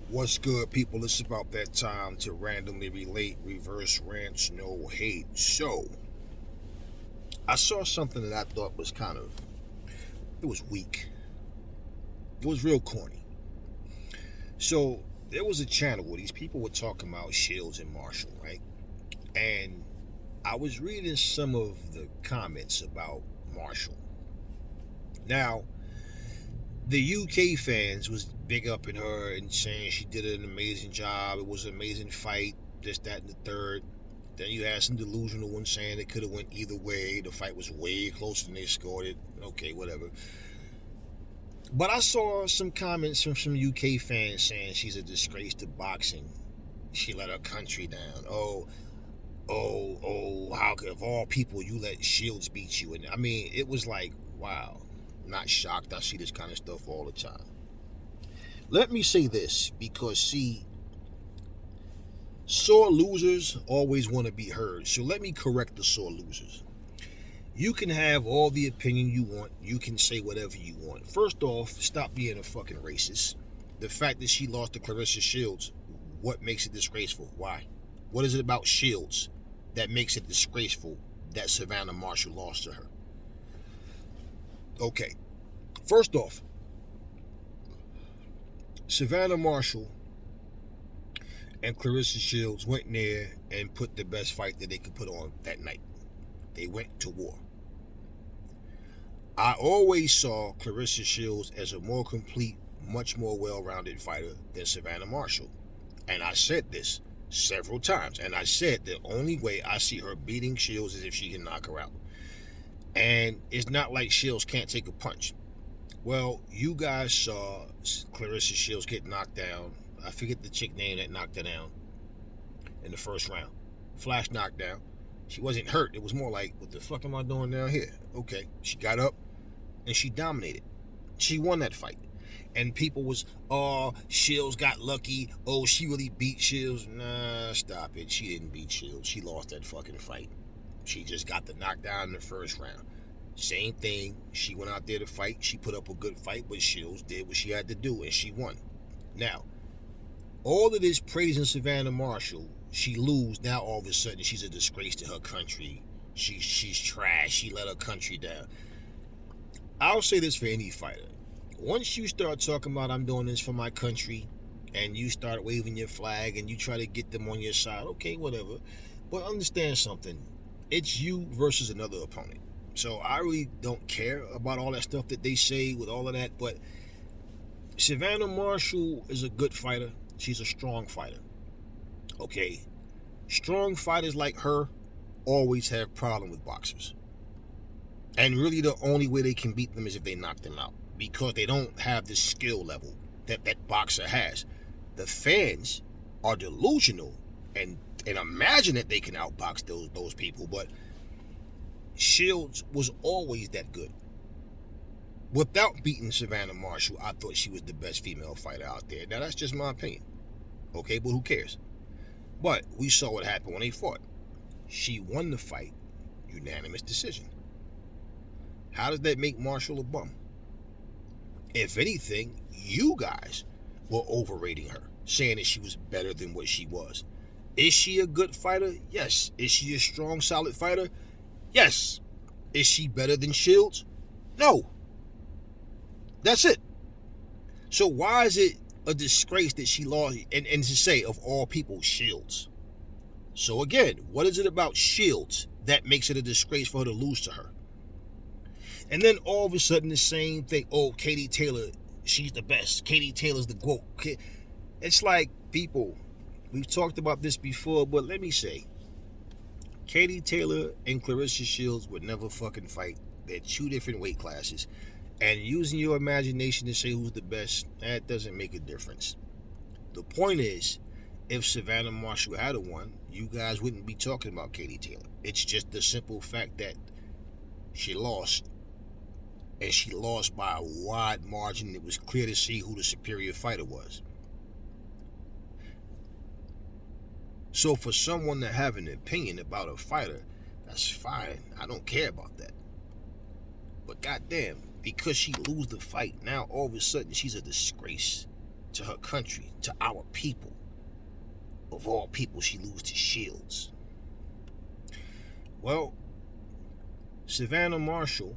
What's good, people? It's about that time to randomly relate, reverse rants, no hate. So, I saw something that I thought was it was weak. It was real corny. So, there was a channel where these people were talking about Shields and Marshall, right? And I was reading some of the comments about Marshall. Now, the UK fans was big up in her and saying she did an amazing job. It was an amazing fight, this, that, and the third. Then you had some delusional ones saying it could have went either way. The fight was way closer than they scored it. Okay, whatever. But I saw some comments from some UK fans saying she's a disgrace to boxing. She let her country down. How could, of all people, you let Shields beat you? And I mean, it was like, wow. Not shocked. I see this kind of stuff all the time. Let me say this because, see, sore losers always want to be heard. So let me correct the sore losers. You can have all the opinion you want. You can say whatever you want. First off, stop being a fucking racist. The fact that she lost to Clarissa Shields, what makes it disgraceful? Why? What is it about Shields that makes it disgraceful that Savannah Marshall lost to her? Okay. First off, Savannah Marshall and Clarissa Shields went in there and put the best fight that they could put on that night. They went to war. I always saw Clarissa Shields as a more complete, much more well-rounded fighter than Savannah Marshall. And I said this several times. And I said the only way I see her beating Shields is if she can knock her out. And it's not like Shields can't take a punch. Well, you guys saw Clarissa Shields get knocked down. I forget the chick name that knocked her down in the first round. Flash knockdown. She wasn't hurt. It was more like, what the fuck am I doing down here? Okay. She got up and she dominated. She won that fight. And people was, oh, Shields got lucky. Oh, she really beat Shields. Nah, stop it. She didn't beat Shields. She lost that fucking fight. She just got the knockdown in the first round. Same thing. She went out there to fight. She put up a good fight, but Shields did what she had to do, and she won. Now, all of this praising Savannah Marshall, she lose. Now all of a sudden she's a disgrace to her country. She's trash. She let her country down. I'll say this for any fighter. Once you start talking about I'm doing this for my country, and you start waving your flag and you try to get them on your side, okay, whatever. But understand something. It's you versus another opponent. So I really don't care about all that stuff that they say with all of that. But Savannah Marshall is a good fighter. She's a strong fighter. Okay. Strong fighters like her always have problem with boxers. And really the only way they can beat them is if they knock them out. Because they don't have the skill level that boxer has. The fans are delusional and imagine that they can outbox those people. But Shields was always that good. Without beating Savannah Marshall, I thought she was the best female fighter out there. Now, that's just my opinion. Okay, but who cares? But we saw what happened when they fought. She won the fight, unanimous decision. How does that make Marshall a bum? If anything, you guys were overrating her, saying that she was better than what she was. Is she a good fighter? Yes. Is she a strong, solid fighter? Yes. Is she better than Shields? No. That's it. So why is it a disgrace that she lost, and to say, of all people, Shields? So again, what is it about Shields that makes it a disgrace for her to lose to her? And then all of a sudden the same thing, oh, Katie Taylor, she's the best. Katie Taylor's the GOAT. It's like, people, we've talked about this before, but let me say, Katie Taylor and Clarissa Shields would never fucking fight. They're two different weight classes. And using your imagination to say who's the best, that doesn't make a difference. The point is, if Savannah Marshall had won, you guys wouldn't be talking about Katie Taylor. It's just the simple fact that she lost. And she lost by a wide margin. It was clear to see who the superior fighter was. So for someone to have an opinion about a fighter, that's fine. I don't care about that. But goddamn, because she lose the fight, now all of a sudden she's a disgrace. to her country, to our people. Of all people, she loses to Shields. Well, Savannah Marshall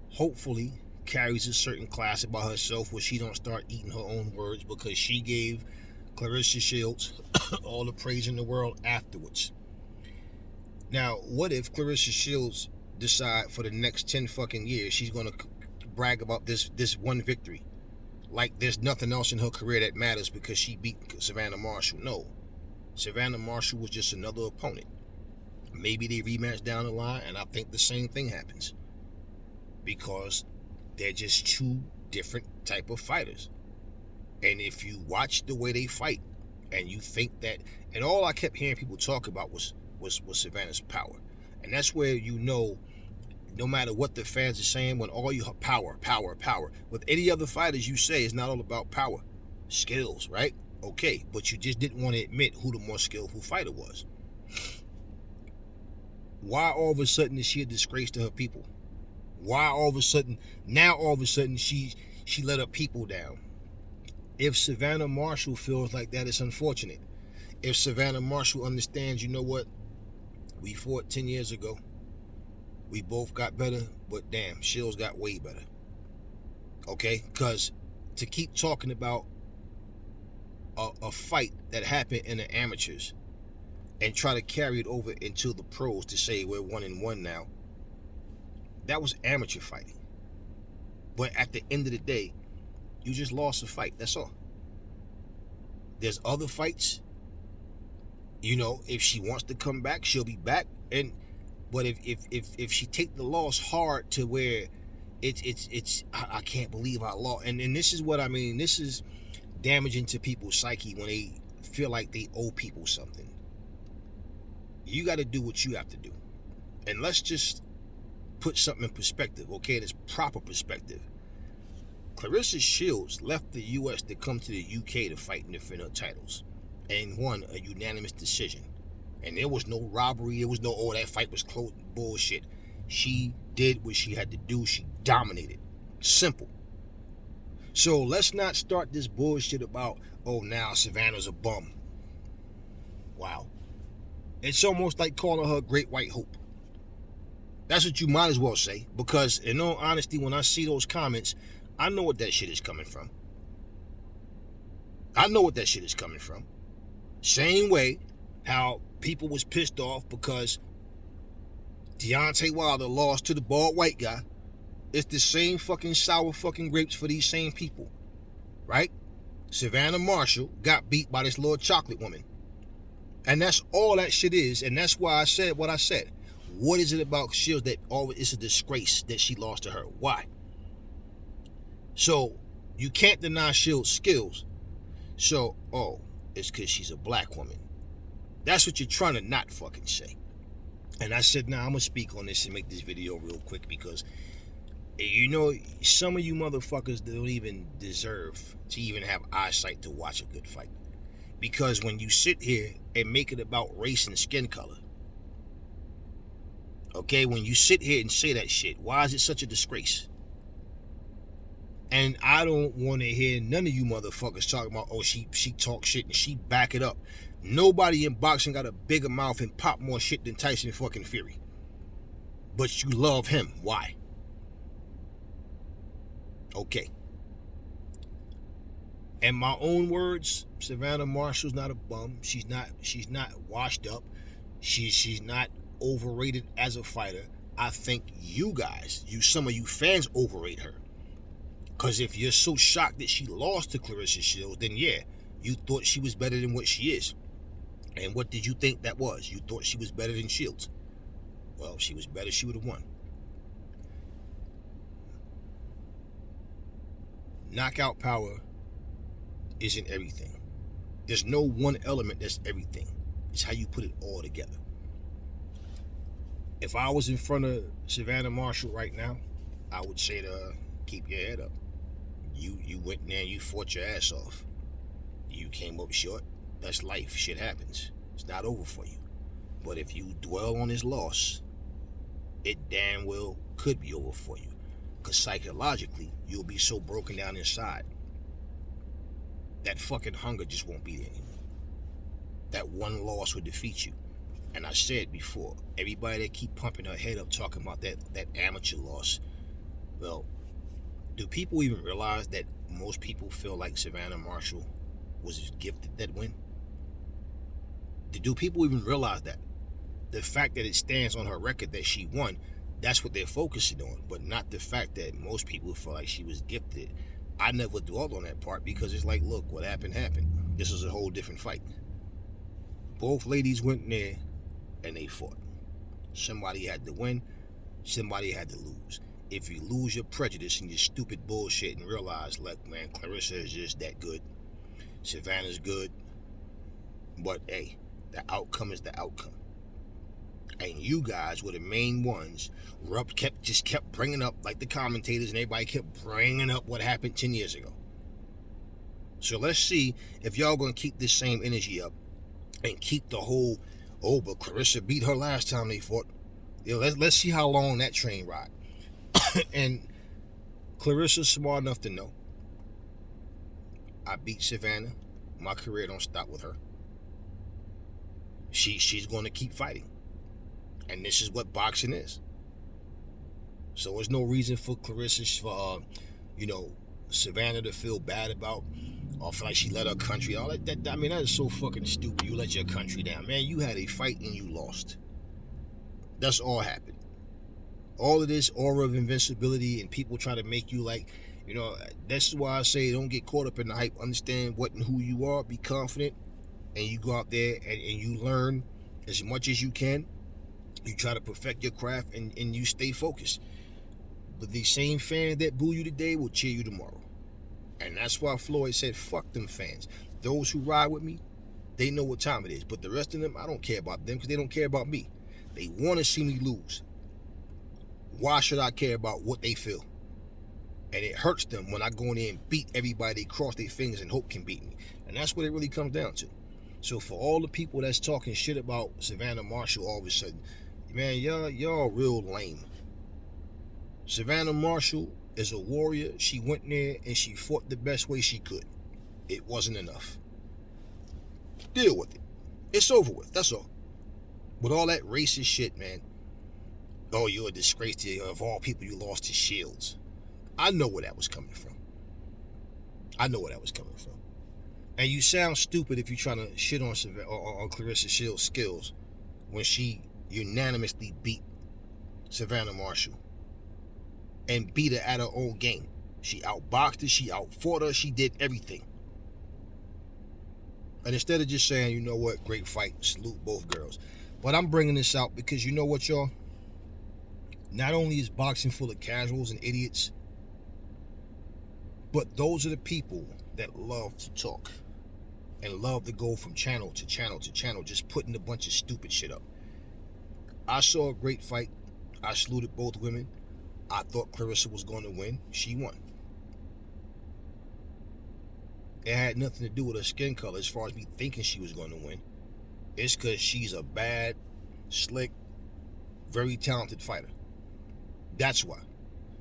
hopefully carries a certain class about herself where she don't start eating her own words, because she gave Clarissa Shields all the praise in the world afterwards. Now, what if Clarissa Shields decide for the next 10 fucking years she's gonna brag about this one victory, like there's nothing else in her career that matters because she beat Savannah Marshall? No, Savannah Marshall was just another opponent. Maybe they rematch down the line, and I think the same thing happens, because they're just two different type of fighters. And if you watch the way they fight, and you think that, and all I kept hearing people talk about was Savannah's power, and that's where you know, no matter what the fans are saying, when all you power, with any other fighters you say it's not all about power, skills, right? Okay, but you just didn't want to admit who the more skillful fighter was. Why all of a sudden is she a disgrace to her people? Why all of a sudden she let her people down? If Savannah Marshall feels like that, it's unfortunate. If Savannah Marshall understands, you know what, we fought 10 years ago, we both got better, but damn, Shields got way better. Okay, because to keep talking about a fight that happened in the amateurs and try to carry it over into the pros to say we're 1-1 now, that was amateur fighting. But at the end of the day, you just lost a fight. That's all. There's other fights. You know, if she wants to come back, she'll be back. But if she take the loss hard to where it's I can't believe I lost. And this is what I mean. This is damaging to people's psyche when they feel like they owe people something. You got to do what you have to do. And let's just put something in perspective, okay? This proper perspective. Clarissa Shields left the U.S. to come to the U.K. to fight and defend her titles, and won a unanimous decision. And there was no robbery. There was no, oh, that fight was close, bullshit. She did what she had to do. She dominated. Simple. So let's not start this bullshit about, oh, now Savannah's a bum. Wow. It's almost like calling her Great White Hope. That's what you might as well say, because in all honesty, when I see those comments, I know what that shit is coming from. I know what that shit is coming from. Same way how people was pissed off because Deontay Wilder lost to the bald white guy. It's the same fucking sour fucking grapes for these same people, right? Savannah Marshall got beat by this little chocolate woman. And that's all that shit is, and that's why I said what I said. What is it about Shields that always it's a disgrace that she lost to her? Why? So you can't deny Shields' skills. So, oh, it's because she's a black woman. That's what you're trying to not fucking say. And I said, nah, I'm going to speak on this and make this video real quick, because, you know, some of you motherfuckers don't even deserve to even have eyesight to watch a good fight. Because when you sit here and make it about race and skin color, okay, when you sit here and say that shit, why is it such a disgrace? And I don't want to hear none of you motherfuckers talking about, oh, she talk shit and she back it up. Nobody in boxing got a bigger mouth and pop more shit than Tyson fucking Fury. But you love him. Why? Okay. In my own words, Savannah Marshall's not a bum. She's not washed up. She's not overrated as a fighter. I think you guys, some of you fans overrate her. Because if you're so shocked that she lost to Clarissa Shields, then yeah, you thought she was better than what she is. And what did you think that was? You thought she was better than Shields. Well, if she was better, she would have won. Knockout power isn't everything. There's no one element that's everything. It's how you put it all together. If I was in front of Savannah Marshall right now, I would say to her, keep your head up. You went in there and you fought your ass off. You came up short. That's life. Shit happens. It's not over for you. But if you dwell on this loss, it damn well could be over for you. Because psychologically, you'll be so broken down inside. that fucking hunger just won't be there anymore. That one loss would defeat you. And I said before, everybody that keep pumping her head up talking about that amateur loss, well, do people even realize that most people feel like Savannah Marshall was gifted that win? Do people even realize that? The fact that it stands on her record that she won, that's what they're focusing on, but not the fact that most people feel like she was gifted. I never dwelled on that part because it's like, look, what happened. This is a whole different fight. Both ladies went in there and they fought. Somebody had to win, somebody had to lose. If you lose your prejudice and your stupid bullshit and realize, like, man, Clarissa is just that good, Savannah's good, but hey, the outcome is the outcome. And you guys were the main ones. Kept bringing up, like the commentators and everybody kept bringing up what happened 10 years ago. So let's see if y'all gonna keep this same energy up and keep the whole, oh, but Clarissa beat her last time they fought. Let's see how long that train ride. And Clarissa's smart enough to know, I beat Savannah. My career don't stop with her. She's going to keep fighting. And this is what boxing is. So there's no reason for Clarissa, Savannah to feel bad about or feel like she let her country, all that. I mean, that is so fucking stupid. You let your country down. Man, you had a fight and you lost. That's all happened. All of this aura of invincibility and people trying to make you like, that's why I say don't get caught up in the hype. Understand what and who you are. Be confident. And you go out there and you learn as much as you can. You try to perfect your craft and you stay focused. But the same fan that boo you today will cheer you tomorrow. And that's why Floyd said, fuck them fans. Those who ride with me, they know what time it is. But the rest of them, I don't care about them because they don't care about me. They want to see me lose. Why should I care about what they feel? And it hurts them when I go in there and beat everybody. They cross their fingers and hope can beat me. And that's what it really comes down to. So for all the people that's talking shit about Savannah Marshall all of a sudden, man, y'all real lame. Savannah Marshall is a warrior. She went there and she fought the best way she could. It wasn't enough. Deal with it. It's over with. That's all. With all that racist shit, man. Oh, you're a disgrace to, of all people, you lost to Shields. I know where that was coming from. And you sound stupid if you're trying to shit on Clarissa Shields' skills when she unanimously beat Savannah Marshall and beat her at her own game. She outboxed her, she outfought her, she did everything. And instead of just saying, you know what, great fight, salute both girls. But I'm bringing this out because you know what, y'all? Not only is boxing full of casuals and idiots, but those are the people that love to talk and love to go from channel to channel to channel, just putting a bunch of stupid shit up. I saw a great fight. I saluted both women. I thought Clarissa was going to win. She won. It had nothing to do with her skin color as far as me thinking she was going to win. It's because she's a bad, slick, very talented fighter. That's why.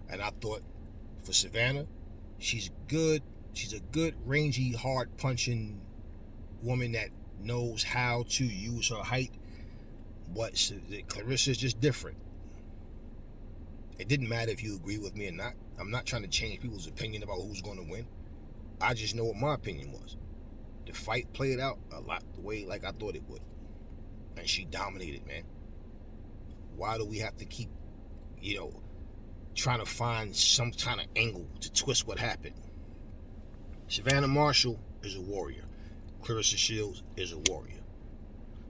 And I thought for Savannah, she's good. She's a good, rangy, hard-punching woman that knows how to use her height. But Clarissa's just different. It didn't matter if you agree with me or not. I'm not trying to change people's opinion about who's going to win. I just know what my opinion was. The fight played out a lot the way like I thought it would. And she dominated, man. Why do we have to keep, trying to find some kind of angle to twist what happened? Savannah Marshall is a warrior. Clarissa Shields is a warrior.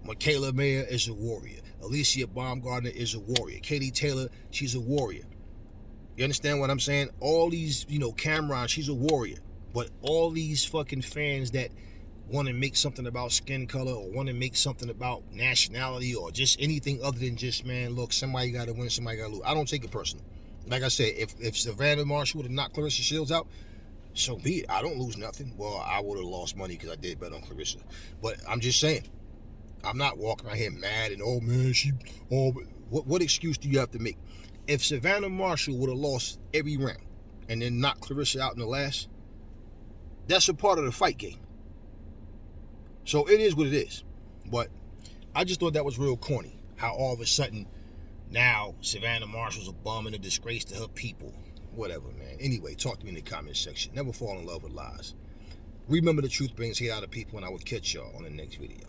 Michaela Mayer is a warrior. Alicia Baumgardner is a warrior. Katie Taylor, she's a warrior. You understand what I'm saying? All these, Cameron, she's a warrior. But all these fucking fans that want to make something about skin color or want to make something about nationality or just anything other than just, man, look, somebody got to win, somebody got to lose. I don't take it personal. Like I said, if Savannah Marshall would have knocked Clarissa Shields out, so be it. I don't lose nothing. Well, I would have lost money because I did bet on Clarissa. But I'm just saying, I'm not walking around here mad and, oh, man, what excuse do you have to make? If Savannah Marshall would have lost every round and then knocked Clarissa out in the last, That's a part of the fight game. So it is what it is. But I just thought that was real corny. How all of a sudden now Savannah Marshall's a bum and a disgrace to her people. Whatever, man. Anyway, talk to me in the comment section. Never fall in love with lies. Remember, the truth brings hate out of people, and I will catch y'all on the next video.